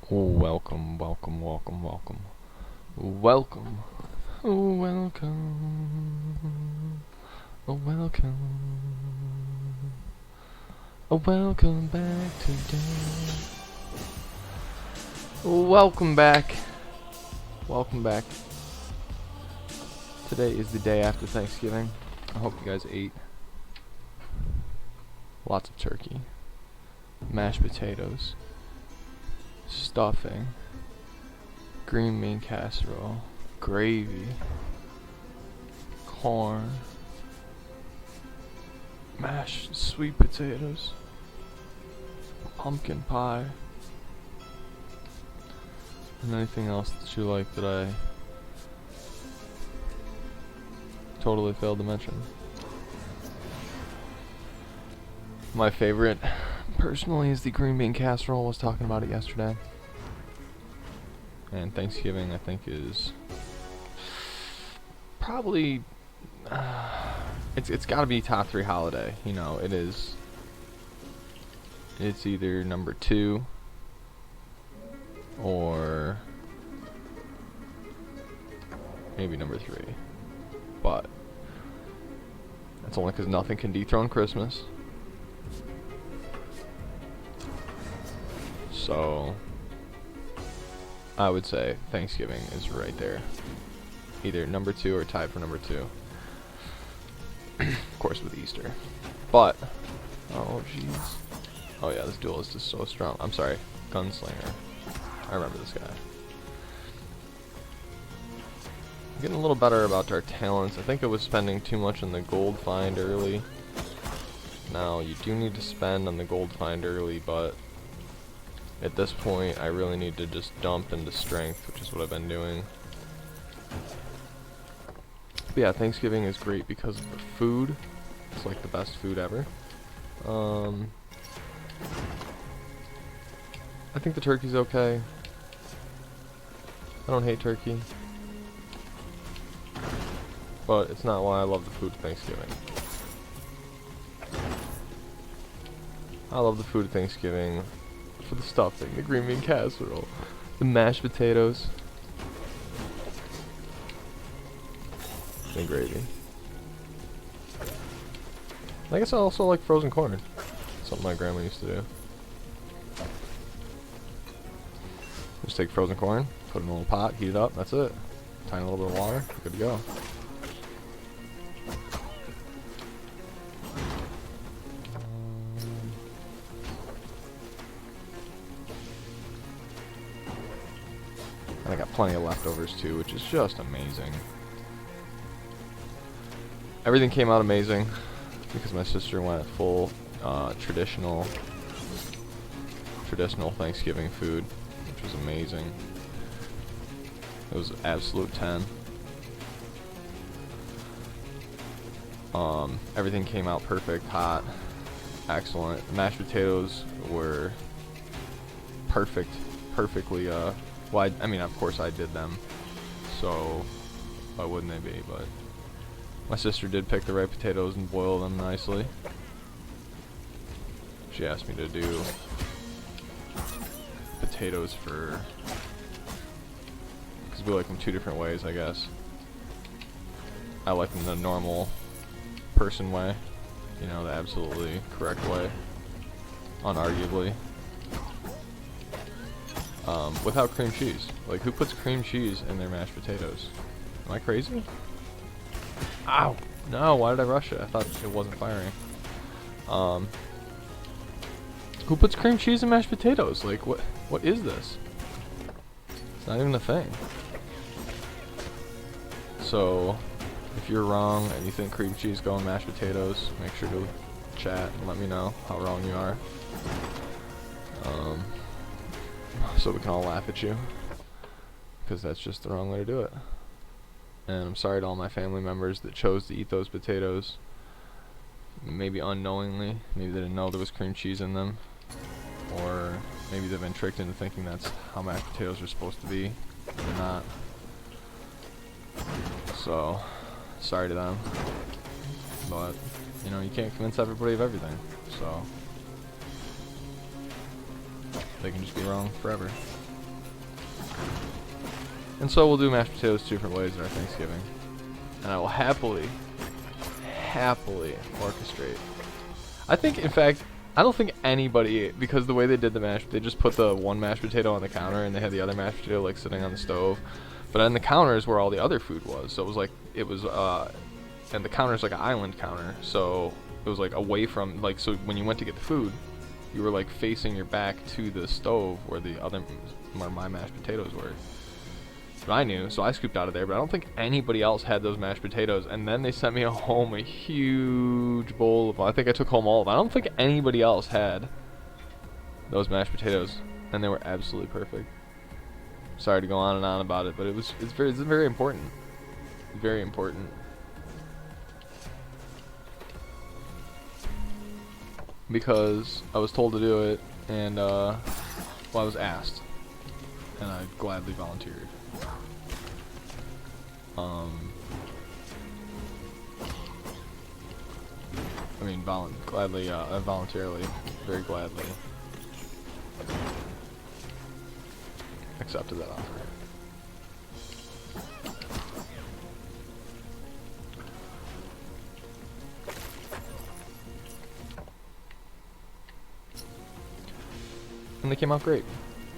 Welcome, welcome, welcome, welcome. Welcome. Oh, welcome. Oh, welcome. Oh, welcome back today. Welcome back. Welcome back. Today is the day after Thanksgiving. I hope you guys ate lots of turkey, mashed potatoes, stuffing, green bean casserole, gravy, corn, mashed sweet potatoes, pumpkin pie, and anything else that you like that I totally failed to mention. My favorite, personally, is the green bean casserole. I was talking about it yesterday. And Thanksgiving, I think, is probably it's got to be top 3 holiday. You know, it is. It's either number 2 or maybe number 3, but that's only because nothing can dethrone Christmas. So I would say Thanksgiving is right there, either number 2 or tied for number 2. Of course, with Easter, but oh jeez, oh yeah, this duelist is so strong. I'm sorry, gunslinger. I remember this guy. I'm getting a little better about our talents. I think I was spending too much on the gold find early. Now you do need to spend on the gold find early, but at this point I really need to just dump into strength, which is what I've been doing. But yeah, Thanksgiving is great because of the food. It's like the best food ever. I think the turkey's okay. I don't hate turkey, but it's not why I love the food at Thanksgiving. I love the food at Thanksgiving for the stuffing, the green bean casserole, the mashed potatoes, and gravy. I guess I also like frozen corn. Something my grandma used to do. Just take frozen corn, put it in a little pot, heat it up, that's it. Tiny little bit of water, good to go. And I got plenty of leftovers too, which is just amazing. Everything came out amazing because my sister went full traditional Thanksgiving food, which was amazing. It was absolute 10. Everything came out perfect, hot, excellent. The mashed potatoes were perfectly. Well, I mean, of course I did them, so why wouldn't they be? But my sister did pick the right potatoes and boil them nicely. She asked me to do potatoes for, because we like them 2 different ways, I guess. I like them the normal person way, you know, the absolutely correct way, unarguably. Without cream cheese. Like, who puts cream cheese in their mashed potatoes? Am I crazy? Ow! No, why did I rush it? I thought it wasn't firing. Who puts cream cheese in mashed potatoes? Like, what is this? It's not even a thing. So, if you're wrong and you think cream cheese go in mashed potatoes, make sure to chat and let me know how wrong you are. So we can all laugh at you, because that's just the wrong way to do it. And I'm sorry to all my family members that chose to eat those potatoes, maybe unknowingly. Maybe they didn't know there was cream cheese in them, or maybe they've been tricked into thinking that's how mashed potatoes are supposed to be. They're not. So, sorry to them. But, you know, you can't convince everybody of everything, so they can just be wrong forever. And so we'll do mashed potatoes 2 different ways at our Thanksgiving. And I will happily orchestrate. I think, in fact, I don't think anybody, because the way they did the mash, they just put the one mashed potato on the counter and they had the other mashed potato like sitting on the stove. But on the counter is where all the other food was. So it was like, and the counter is like an island counter. So it was like away from, like, so when you went to get the food, you were like facing your back to the stove where where my mashed potatoes were. But I knew, so I scooped out of there, but I don't think anybody else had those mashed potatoes. And then they sent me home a huge bowl of them. I think I took home all of them. I don't think anybody else had those mashed potatoes, and they were absolutely perfect. Sorry to go on and on about it, but it's very important. Very important. Because I was told to do it, and well, I was asked, and I gladly volunteered. I mean, voluntarily, very gladly accepted that offer. And they came out great.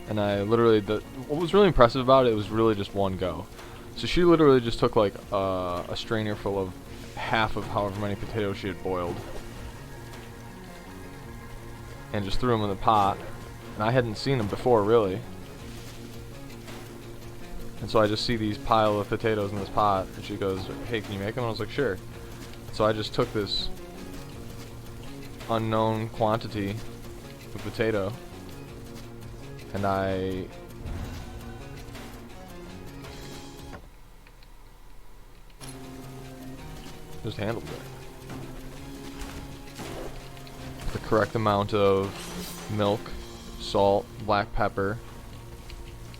And I literally, what was really impressive about it was really just one go. So she literally just took like a strainer full of half of however many potatoes she had boiled and just threw them in the pot. And I hadn't seen them before, really. And so I just see these pile of potatoes in this pot, and she goes, "Hey, can you make them?" And I was like, "Sure." So I just took this unknown quantity of potato, and I just handled it. The correct amount of milk, salt, black pepper,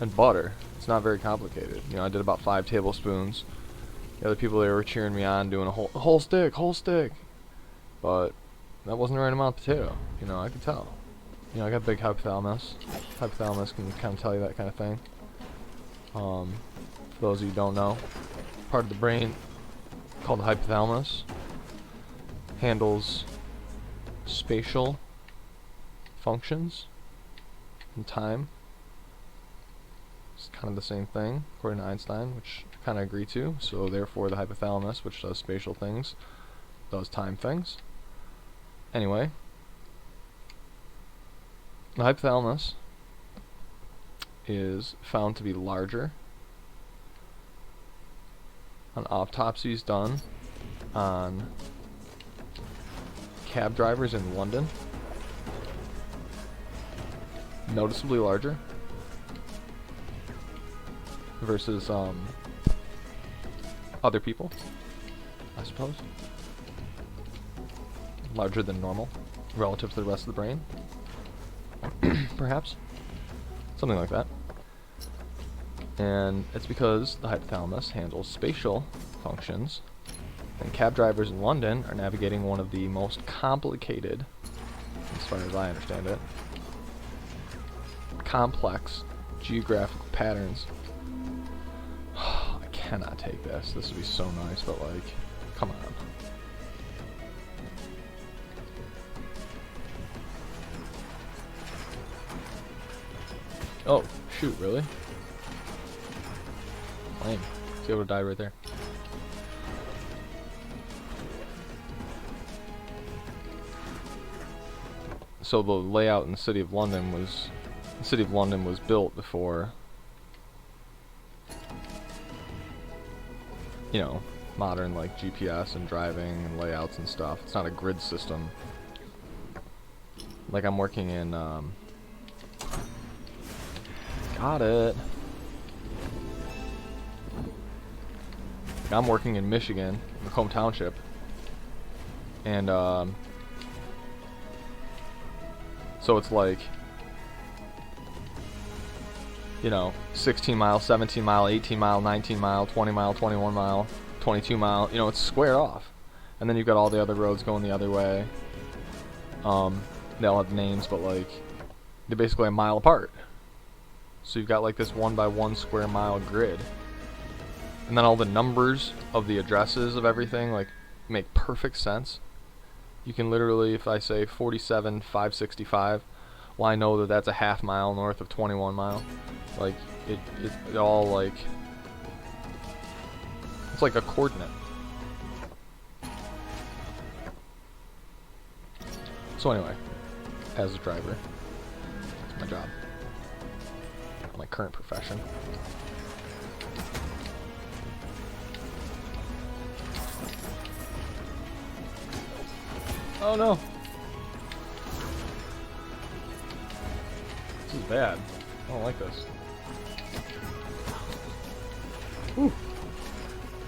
and butter. It's not very complicated. You know, I did about 5 tablespoons. The other people, they were cheering me on, doing a whole stick. But that wasn't the right amount of potato. You know, I could tell. You know, I got big hypothalamus. Hypothalamus can kind of tell you that kind of thing. For those of you who don't know, part of the brain called the hypothalamus handles spatial functions and time. It's kind of the same thing, according to Einstein, which I kind of agree to. So therefore the hypothalamus, which does spatial things, does time things. Anyway, the hypothalamus is found to be larger on autopsies done on cab drivers in London. Noticeably larger versus other people, I suppose. Larger than normal relative to the rest of the brain. Perhaps. Something like that. And it's because the hypothalamus handles spatial functions, and cab drivers in London are navigating one of the most complicated, as far as I understand it, complex geographical patterns. I cannot take this. This would be so nice, but like, come on. Oh, shoot, really? Lame. See, I would have died right there. So the layout in the City of London was built before, you know, modern like GPS and driving and layouts and stuff. It's not a grid system. Like I'm working in got it. I'm working in Michigan, Macomb Township, and so it's like, you know, 16 mile, 17 mile, 18 mile, 19 mile, 20 mile, 21 mile, 22 mile, you know, it's squared off. And then you've got all the other roads going the other way. They all have names, but like, they're basically a mile apart. So you've got like this 1x1 square mile grid. And then all the numbers of the addresses of everything like make perfect sense. You can literally, if I say 47,565, well, I know that that's a half mile north of 21 mile. Like it all like, it's like a coordinate. So anyway, as a driver, it's my job, my current profession. Oh no! This is bad. I don't like this. Whew.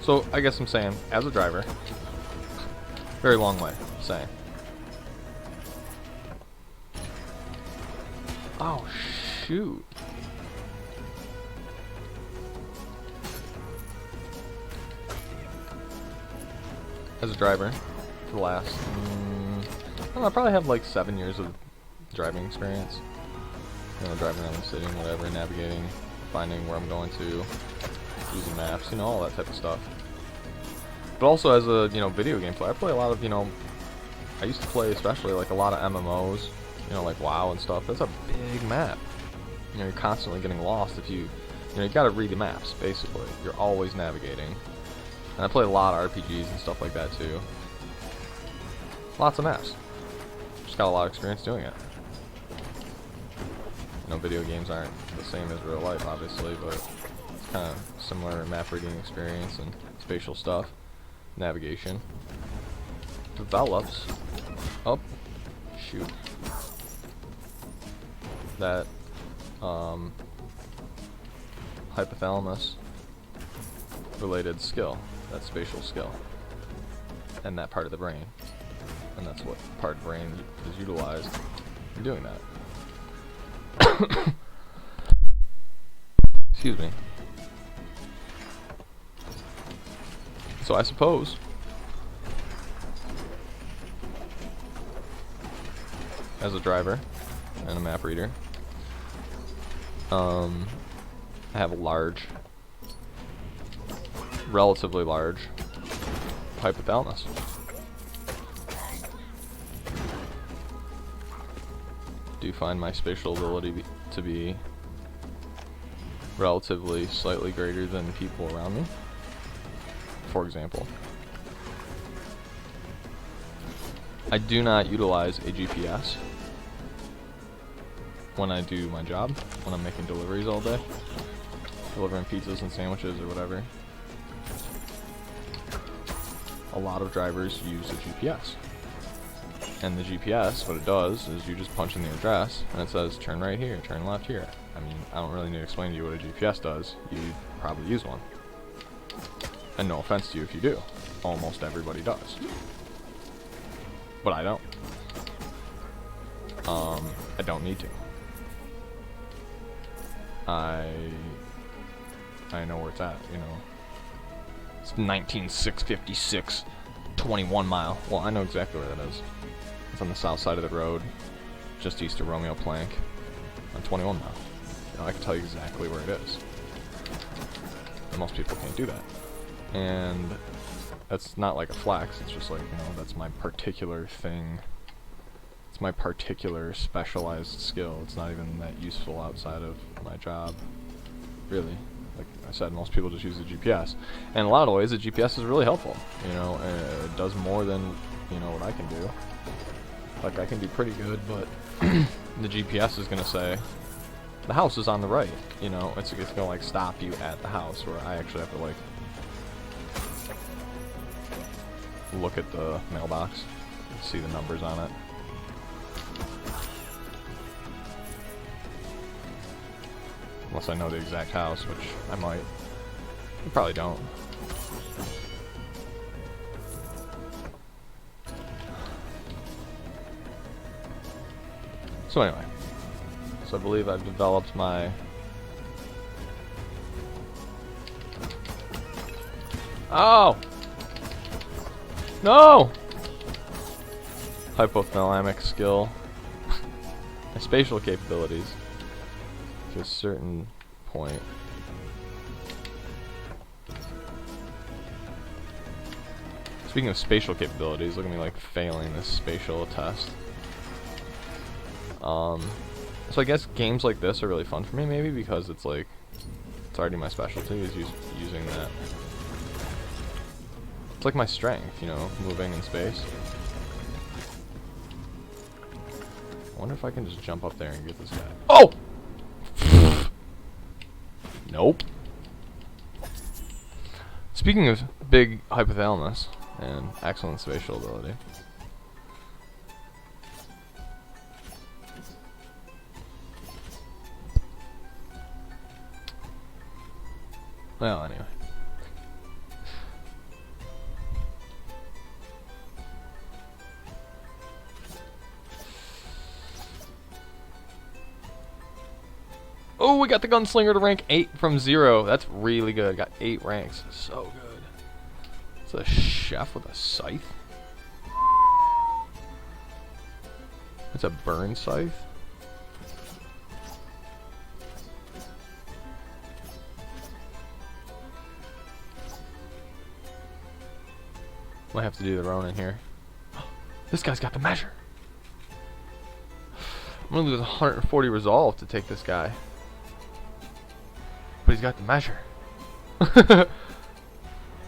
So I guess I'm saying, as a driver, very long way saying. Oh shoot. As a driver, for the last, I don't know, I probably have like 7 years of driving experience. You know, driving around the city and whatever, navigating, finding where I'm going to, using maps, you know, all that type of stuff. But also as a, you know, video game player, I play a lot of, you know, I used to play especially like a lot of MMOs, you know, like WoW and stuff. That's a big map. You know, you're constantly getting lost if you know, you gotta read the maps, basically. You're always navigating. And I play a lot of RPGs and stuff like that too. Lots of maps. Just got a lot of experience doing it. You know, video games aren't the same as real life, obviously, but it's kind of similar map reading experience and spatial stuff. Navigation. Develops. Oh, shoot. That, hypothalamus related skill. That spatial skill. And that part of the brain. And that's what part of the brain is utilized in doing that. Excuse me. So I suppose as a driver and a map reader, I have a large, relatively large hypothalamus. Do you find my spatial ability to be relatively slightly greater than people around me? For example, I do not utilize a GPS when I do my job, when I'm making deliveries all day, delivering pizzas and sandwiches or whatever. A lot of drivers use a GPS. And the GPS, what it does is you just punch in the address and it says turn right here, turn left here. I mean, I don't really need to explain to you what a GPS does. You probably use one. And no offense to you if you do. Almost everybody does. But I don't. I don't need to. I know where it's at, you know. It's 19,656, 21 mile. Well, I know exactly where that is. It's on the south side of the road, just east of Romeo Plank, on 21 mile. You know, I can tell you exactly where it is. And most people can't do that. And that's not like a flex, it's just like, you know, that's my particular thing. It's my particular specialized skill. It's not even that useful outside of my job, really. Like I said, most people just use the GPS. And in a lot of ways, the GPS is really helpful. You know, it does more than, you know, what I can do. Like, I can do pretty good, but the GPS is going to say, the house is on the right. You know, it's going to, like, stop you at the house, where I actually have to, like, look at the mailbox, see the numbers on it. Unless I know the exact house, which I might. I probably don't. So anyway, so I believe I've developed my no hypothalamic skill, my spatial capabilities. to a certain point. Speaking of spatial capabilities, look at me like failing this spatial test. So I guess games like this are really fun for me, maybe because it's like, it's already my specialty is using that. It's like my strength, you know, moving in space. I wonder if I can just jump up there and get this guy. Oh! Nope. Speaking of big hypothalamus and excellent spatial ability. Well, anyway. Oh, we got the gunslinger to rank 8 from 0. That's really good. Got 8 ranks. So good. It's a chef with a scythe. It's a burn scythe. Might have to do the Ronin here. This guy's got the measure. I'm gonna lose 140 resolve to take this guy. But he's got the measure.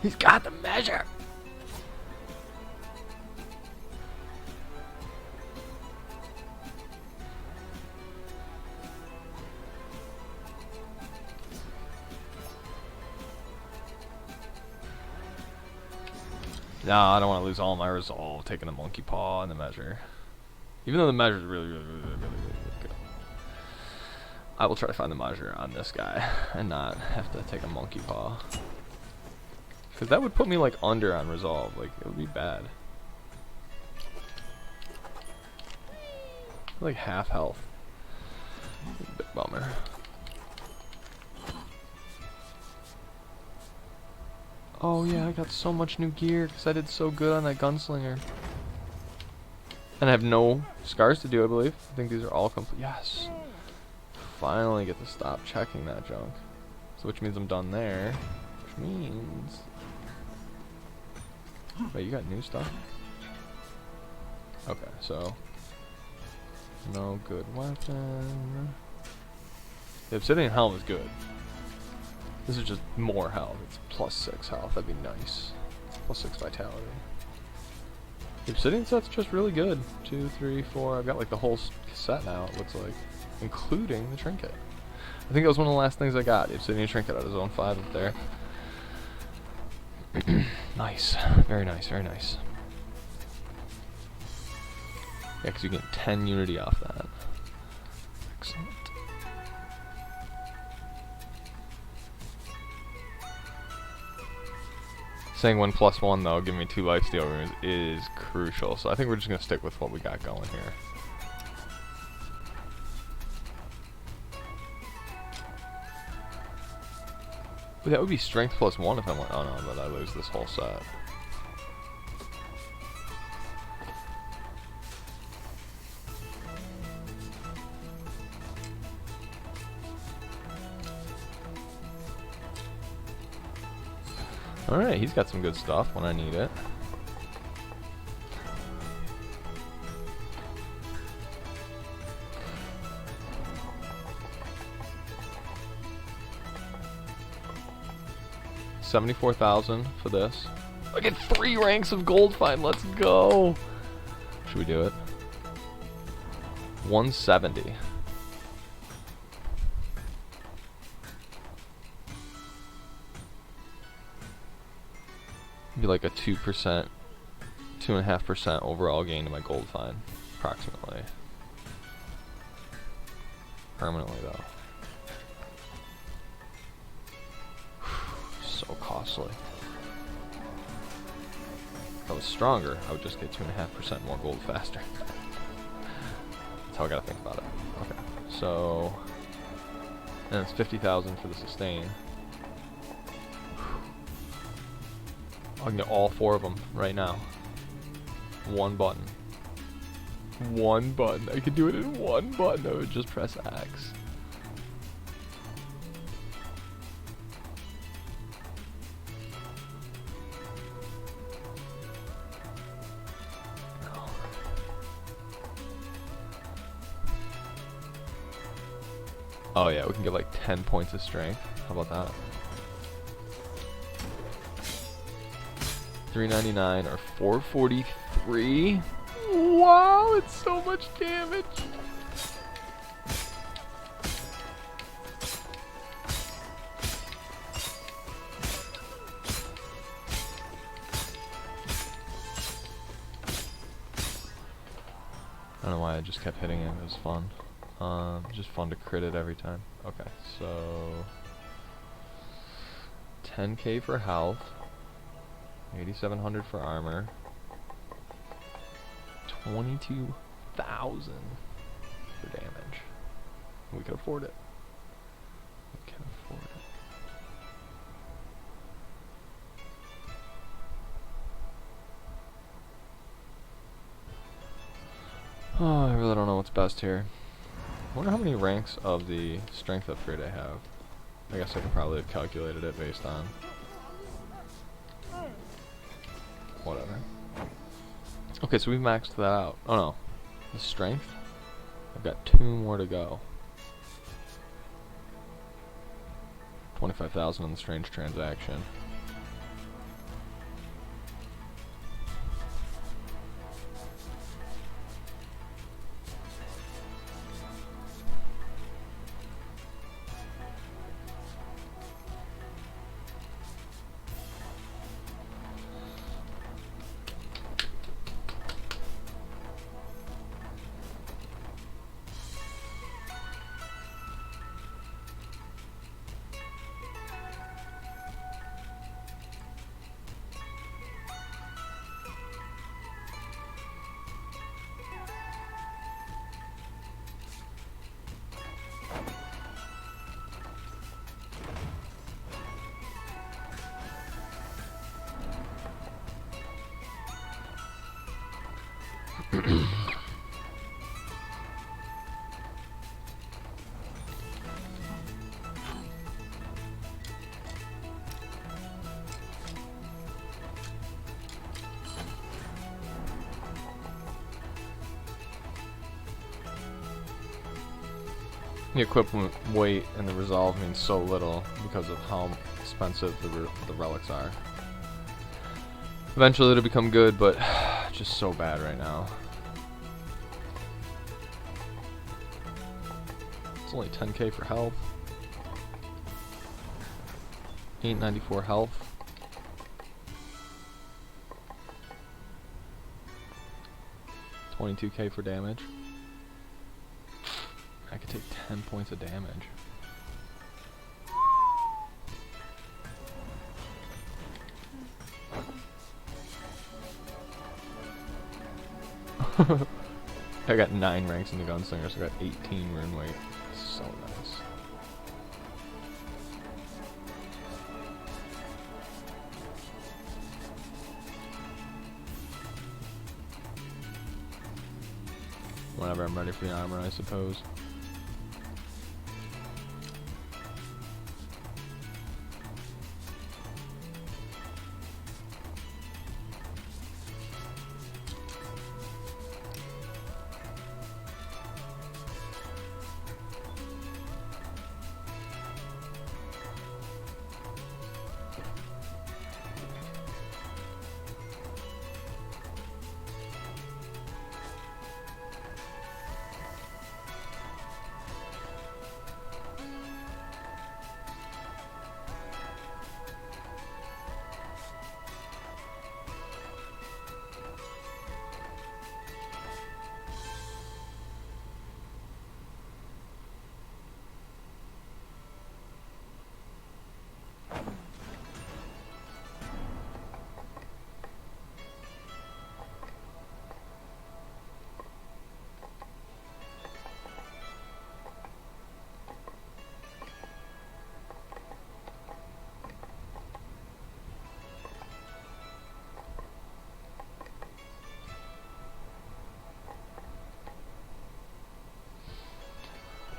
He's got the measure. Nah, I don't want to lose all my resolve taking the monkey paw and the measure. Even though the measure is really good. I will try to find the measure on this guy and not have to take a monkey paw. Because that would put me like under on resolve. Like, it would be bad. Like half health. A bit bummer. Oh yeah, I got so much new gear because I did so good on that gunslinger. And I have no scars to do, I believe. I think these are all complete. Yes. Finally get to stop checking that junk. So which means I'm done there. Which means... Wait, you got new stuff? Okay, so... No good weapon. The obsidian helm is good. This is just more health. It's +6 health. That'd be nice. +6 vitality. The obsidian set's just really good. 2, 3, 4. I've got like the whole set now, it looks like. Including the trinket. I think that was one of the last things I got. The obsidian trinket out of zone 5 up there. Nice. Very nice, very nice. Yeah, because you get 10 unity off that. Excellent. Saying 1+1 though, giving me 2 lifesteal runes is crucial. So I think we're just going to stick with what we got going here. But that would be strength +1 if I went. Oh no, but I lose this whole set. Alright, he's got some good stuff when I need it. $74,000 for this. I get 3 ranks of gold find. Let's go. Should we do it? 170. Be like a 2%, 2.5% overall gain to my gold find, approximately. Permanently though. So costly. If I was stronger, I would just get 2.5% more gold faster. That's how I gotta think about it. Okay, so, and it's 50,000 for the sustain. I can get all 4 of them right now. One button. One button. I could do it in one button. I would just press X. Oh yeah, we can get like 10 points of strength. How about that? 399 or 443. Wow, it's so much damage. I don't know why I just kept hitting him. It was fun. Just fun to crit it every time. Okay, so 10k for health, 8700 for armor, 22,000 for damage. We can afford it. We can afford it. Oh, I really don't know what's best here. I wonder how many ranks of the strength upgrade I have. I guess I could probably have calculated it based on whatever. Okay, so we've maxed that out. Oh no, the strength? I've got 2 more to go. 25,000 on the strange transaction. The equipment weight and the resolve means so little because of how expensive the relics are. Eventually it'll become good, but just so bad right now. It's only 10k for health. 894 health. $22k for damage. I could take 10 points of damage. I got 9 ranks in the gunslinger, so I got 18 rune weight. So nice. Whenever I'm ready for the armor, I suppose.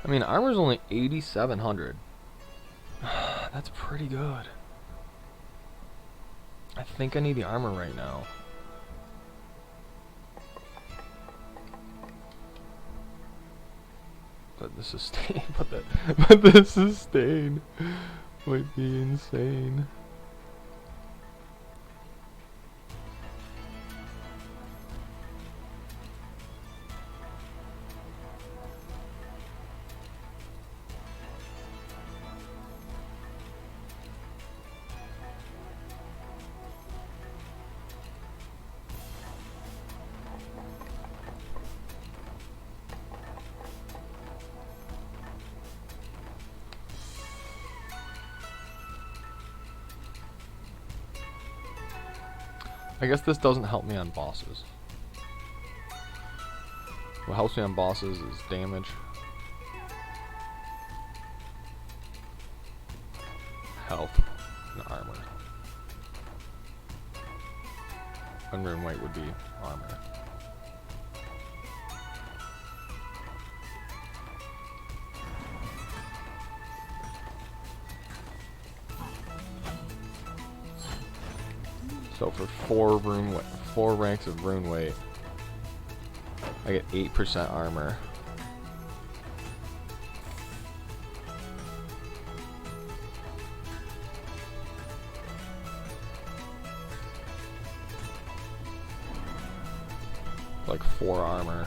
I mean, armor's only 8,700. That's pretty good. I think I need the armor right now. But the sustain, but the sustain might be insane. I guess this doesn't help me on bosses. What helps me on bosses is damage, health, and armor. And rune weight would be armor. So for 4 ranks of rune weight, I get 8% armor. Like 4 armor.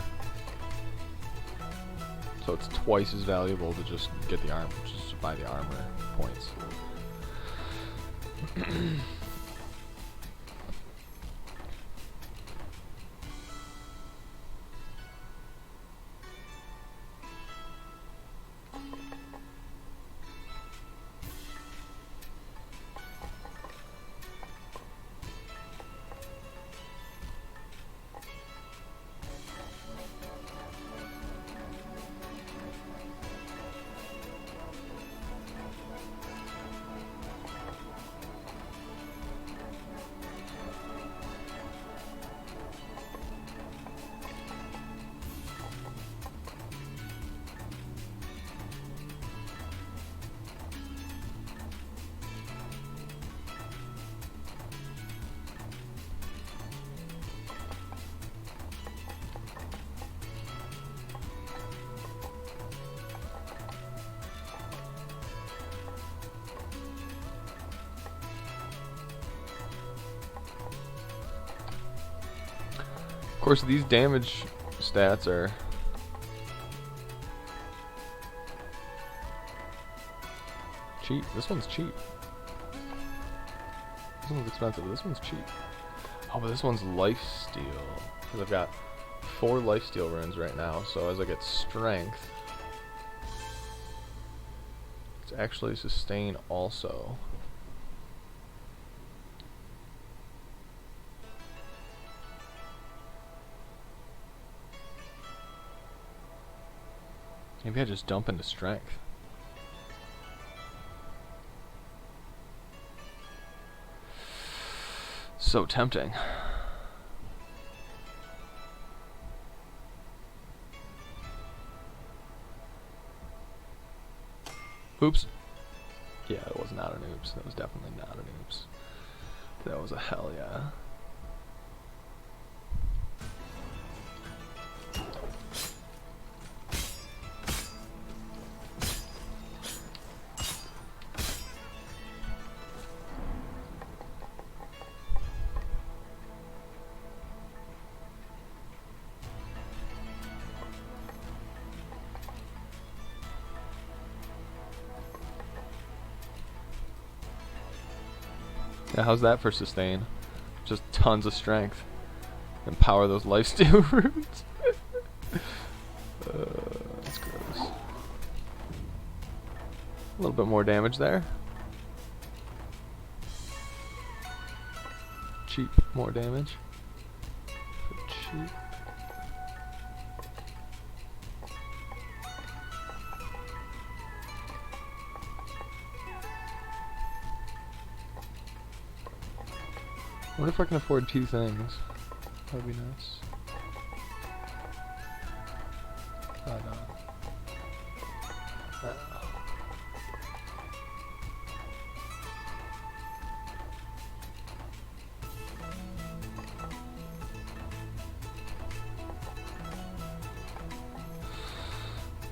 So it's twice as valuable to just get the armor, just to buy the armor points. Of course, these damage stats are cheap. This one's cheap. This one's expensive, but this one's cheap. Oh, but this one's lifesteal. Because I've got 4 lifesteal runes right now, so as I get strength, it's actually sustain also. Maybe I just dump into strength. So tempting. Oops. Yeah, it was not an oops. That was definitely not an oops. That was a hell yeah. Yeah, how's that for sustain? Just tons of strength. And power those lifesteal runes. That's gross. A little bit more damage there. Cheap, more damage. Cheap. I wonder if I can afford 2 things. That would be nice. Oh no.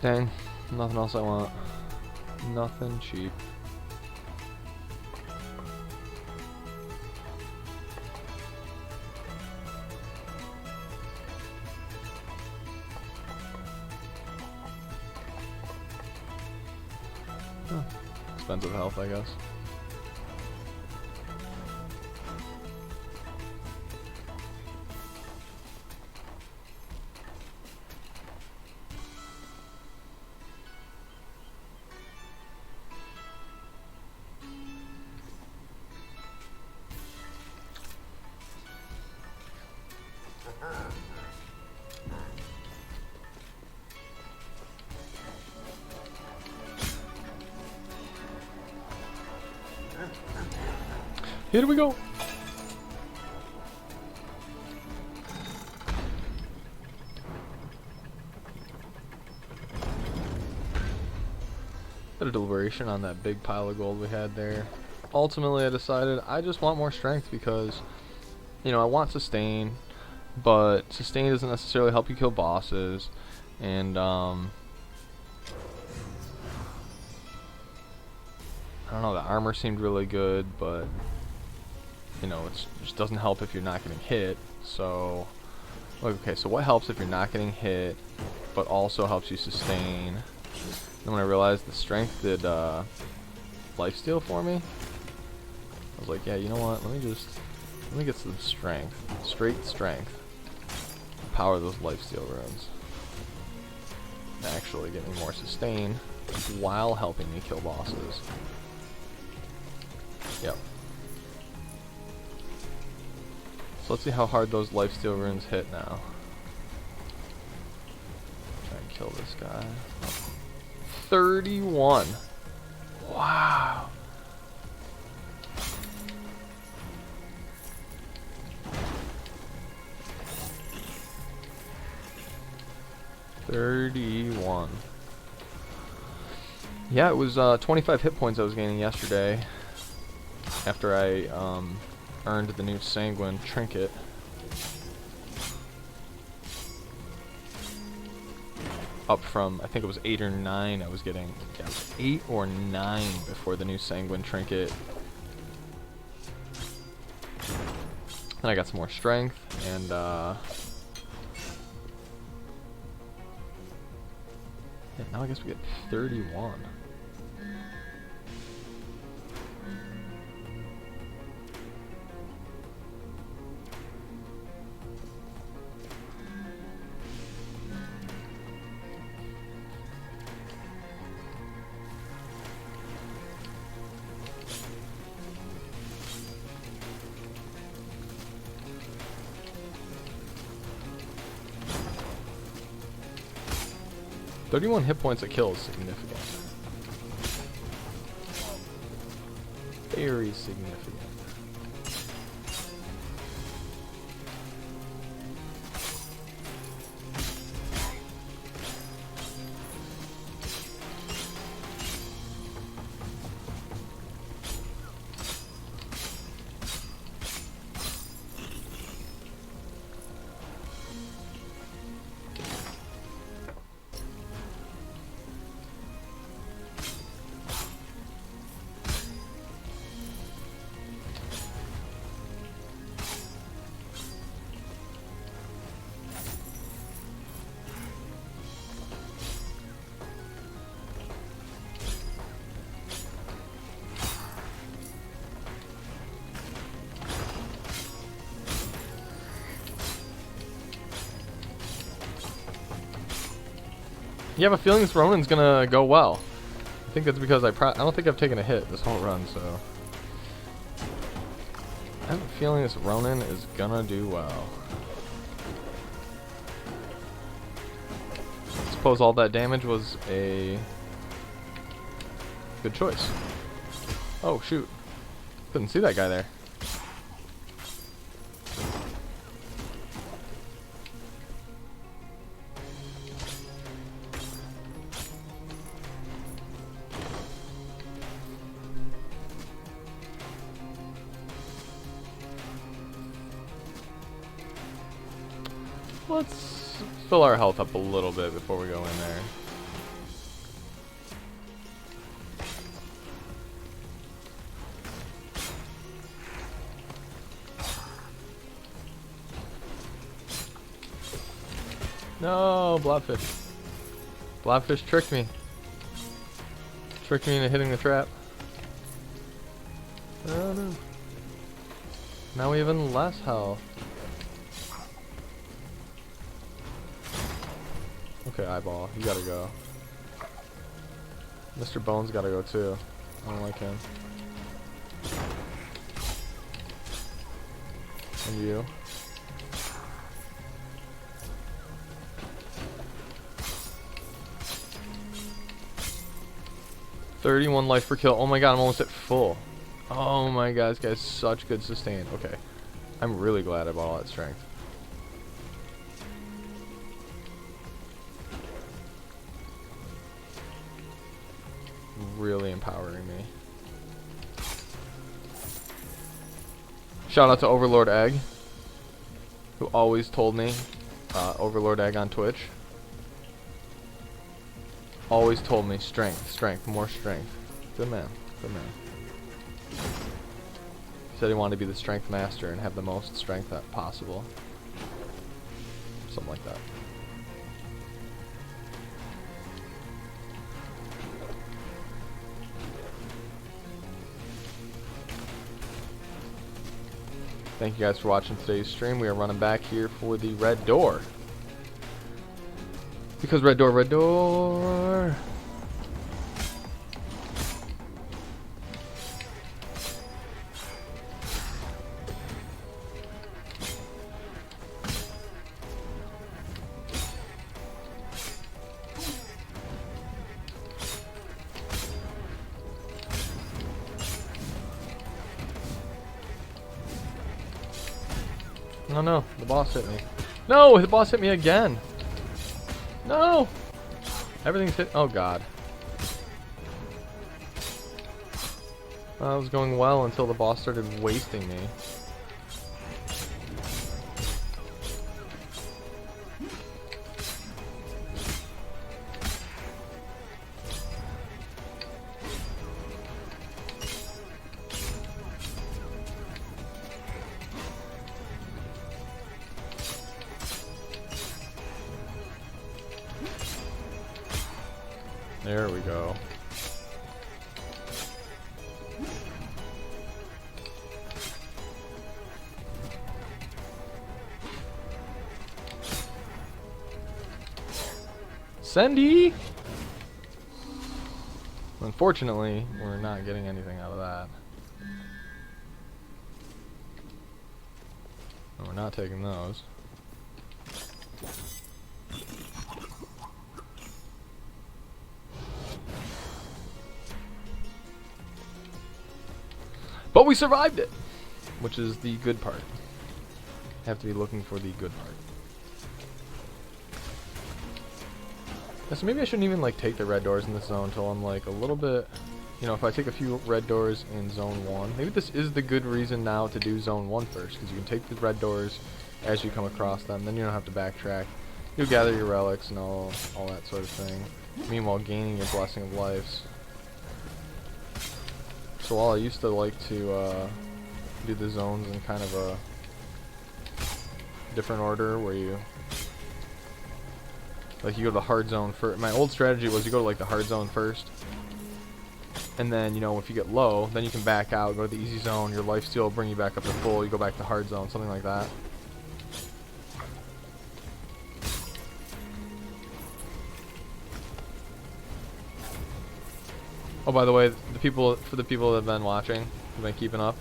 Dang. Nothing else I want. Nothing cheap. Huh. Expensive health, I guess. Here we go. Bit of deliberation on that big pile of gold we had there. Ultimately, I decided I just want more strength because, you know, I want sustain, but sustain doesn't necessarily help you kill bosses, and I don't know, the armor seemed really good, but you know, it just doesn't help if you're not getting hit. So, okay, so what helps if you're not getting hit, but also helps you sustain? Then when I realized the strength did lifesteal for me, I was like, yeah, you know what? Let me get some strength, straight strength. Power those lifesteal runes. Actually, get me more sustain while helping me kill bosses. Yep. So let's see how hard those lifesteal runes hit now. Try and kill this guy. 31. Wow. $31. Yeah, it was 25 hit points I was gaining yesterday after I earned the new Sanguine trinket. Up from, I think it was 8 or 9 I was getting. Yeah, it was 8 or 9 before the new Sanguine trinket. Then I got some more strength, and yeah, now I guess we get 31. $31 hit points a kill is significant. Very significant. You have a feeling this Ronin's gonna go well. I think that's because I don't think I've taken a hit this whole run, so I have a feeling this Ronin is gonna do well. I suppose all that damage was a good choice. Oh shoot. Couldn't see that guy there. Let's fill our health up a little bit before we go in there. No, blobfish. Blobfish tricked me. Tricked me into hitting the trap. Oh no. Now we have even less health. Okay, eyeball, you gotta go. Mr. Bones gotta go too. I don't like him. And you. $31 life per kill. Oh my god, I'm almost at full. Oh my god, this guy's such good sustain. Okay. I'm really glad I bought all that strength. Really empowering me. Shout out to Overlord Egg, who always told me, Overlord Egg on Twitch, always told me strength, strength, more strength. Good man, good man. He said he wanted to be the strength master and have the most strength possible. Something like that. Thank you guys for watching today's stream. We are running back here for the red door. Because red door, red door. Oh no, the boss hit me. No, the boss hit me again. No! Everything's hit. Oh god. That was going well until the boss started wasting me. There we go. Sendy! Unfortunately, we're not getting anything out of that. And we're not taking those. But we survived it, which is the good part. Have to be looking for the good part. Yeah, so maybe I shouldn't even like take the red doors in this zone until I'm like a little bit, you know, if I take a few red doors in zone 1. Maybe this is the good reason now to do zone 1 first, because you can take the red doors as you come across them, then you don't have to backtrack. You'll gather your relics and all that sort of thing. Meanwhile, gaining your blessing of lives. So while I used to like to do the zones in kind of a different order, where you like you go to the hard zone first. My old strategy was you go to like the hard zone first, and then you know if you get low, then you can back out, go to the easy zone. Your lifesteal will bring you back up to full. You go back to hard zone, something like that. Oh, by the way, for the people that have been watching, who've been keeping up,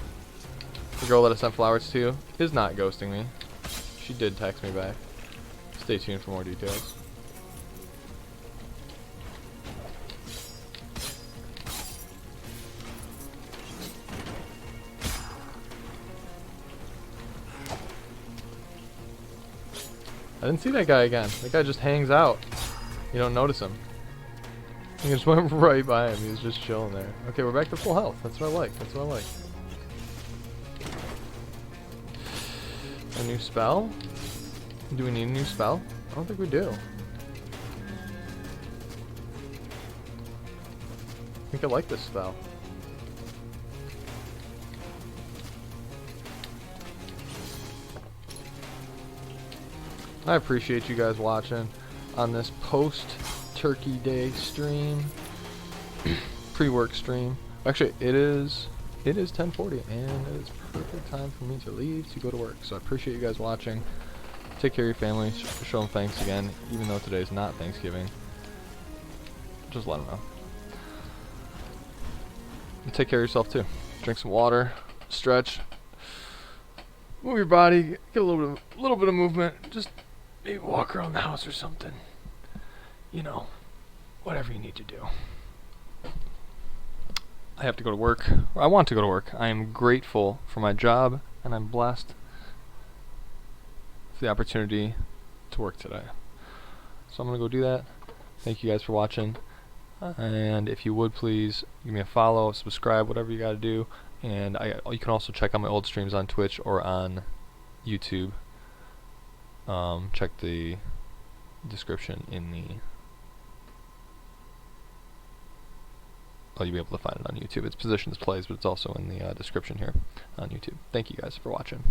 the girl that I sent flowers to is not ghosting me. She did text me back. Stay tuned for more details. I didn't see that guy again. That guy just hangs out. You don't notice him. He just went right by him. He was just chilling there. Okay, we're back to full health. That's what I like. That's what I like. A new spell? Do we need a new spell? I don't think we do. I think I like this spell. I appreciate you guys watching on this post-Turkey Day stream, pre-work stream. Actually, it is 10:40, and it is perfect time for me to leave to go to work. So I appreciate you guys watching. Take care of your family. Show them thanks again, even though today is not Thanksgiving. Just let them know. And take care of yourself too. Drink some water, stretch, move your body, get a little bit of movement. Just maybe walk around the house or something. You know, whatever you need to do. I have to go to work. Or I want to go to work. I am grateful for my job, and I'm blessed for the opportunity to work today. So I'm going to go do that. Thank you guys for watching. And if you would please give me a follow, subscribe, whatever you got to do. And you can also check out my old streams on Twitch or on YouTube. Check the description in the... Well, you'll be able to find it on YouTube. It's positions plays, but it's also in the description here on YouTube. Thank you guys for watching.